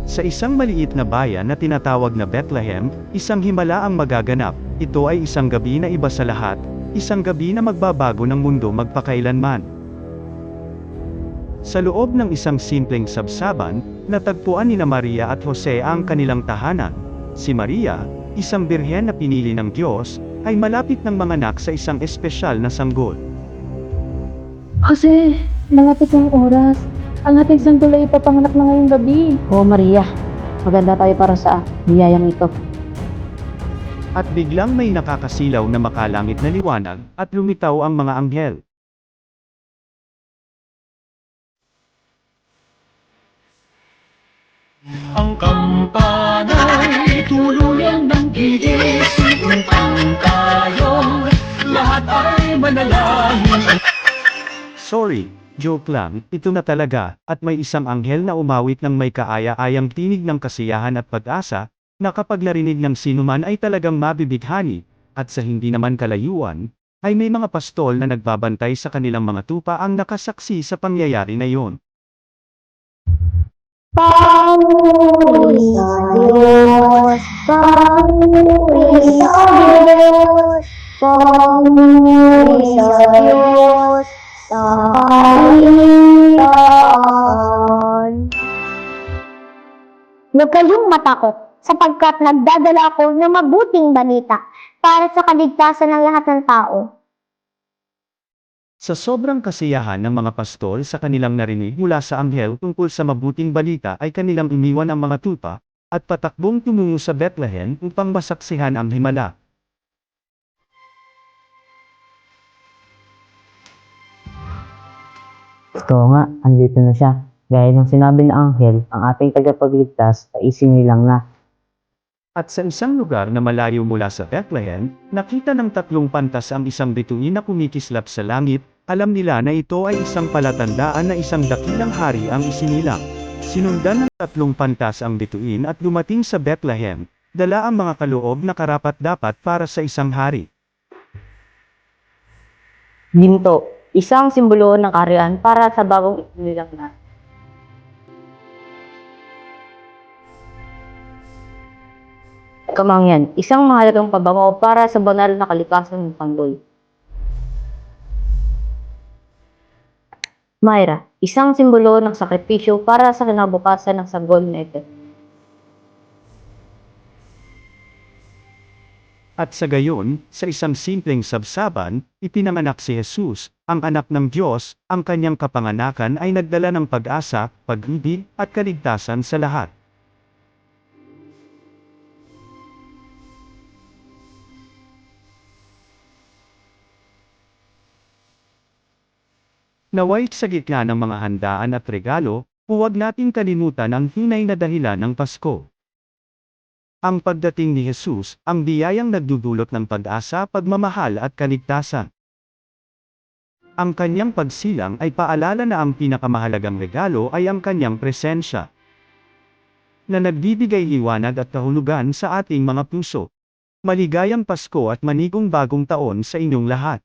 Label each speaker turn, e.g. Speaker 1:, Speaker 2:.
Speaker 1: Sa isang maliit na bayan na tinatawag na Bethlehem, isang himala ang magaganap. Ito ay isang gabi na iba sa lahat, isang gabi na magbabago ng mundo magpakailanman. Sa loob ng isang simpleng sabsaban, natagpuan nina Maria at Jose ang kanilang tahanan. Si Maria, isang birhen na pinili ng Diyos, ay malapit ng manganak sa isang espesyal na sanggol.
Speaker 2: Jose, malapit ng oras. Ang ating sanggol ay ipapanganak na ngayong gabi.
Speaker 3: Oo, Maria. Maganda tayo para sa biyayang ito.
Speaker 1: At biglang may nakakasilaw na makalangit na liwanag, at lumitaw ang mga anghel.
Speaker 4: Ang kampana'y tuluyan ng gigising upang tayong lahat ay manalangin.
Speaker 1: Sorry, joke lang, ito na talaga, at may isang anghel na umawit ng may kaaya-ayang tinig ng kasiyahan at pag-asa, na kapag narinig ng sinuman ay talagang mabibighani, at sa hindi naman kalayuan, ay may mga pastol na nagbabantay sa kanilang mga tupa ang nakasaksi sa pangyayari na iyon.
Speaker 3: Papuri sa Diyos, papuri sa Diyos, papuri sa Diyos, sa kaligtasan.
Speaker 5: Huwag kayong matakot, sapagkat nagdadala ako ng mabuting balita para sa kaligtasan ng lahat ng tao.
Speaker 1: Sa sobrang kasiyahan ng mga pastol sa kanilang narinig mula sa anghel tungkol sa mabuting balita ay kanilang iniwan ang mga tupa, at patakbong tumungo sa Bethlehem upang masaksihan ang himala.
Speaker 3: Ito nga, andito na siya. Gaya ng sinabi ng anghel, ang ating tagapagligtas ay isinilang na.
Speaker 1: At sa isang lugar na malayo mula sa Bethlehem, nakita ng tatlong pantas ang isang bituin na kumikislap sa langit. Alam nila na ito ay isang palatandaan na isang dakilang hari ang isinilang. Sinundan ng tatlong pantas ang bituin at dumating sa Bethlehem, dala ang mga kaloob na karapat-dapat para sa isang hari.
Speaker 3: Ginto, isang simbolo ng kaharian para sa bagong isinilang na. Kamangyan, isang mahalagang pabango para sa banal na kalikasan ng sanggol. Myra, isang simbolo ng sakripisyo para sa kinabukasan ng sanggol na ito.
Speaker 1: At sa gayon, sa isang simpleng sabsaban, ipinanganak si Jesus, ang anak ng Diyos. Ang kanyang kapanganakan ay nagdala ng pag-asa, pag-ibig, at kaligtasan sa lahat. Naway sa gitna ng mga handaan at regalo, huwag nating kalimutan ang hinay na dahilan ng Pasko. Ang pagdating ni Jesus, ang biyayang nagdudulot ng pag-asa, pagmamahal at kaligtasan. Ang kanyang pagsilang ay paalala na ang pinakamahalagang regalo ay ang kanyang presensya, na nagbibigay liwanag at kahulugan sa ating mga puso. Maligayang Pasko at manigong bagong taon sa inyong lahat.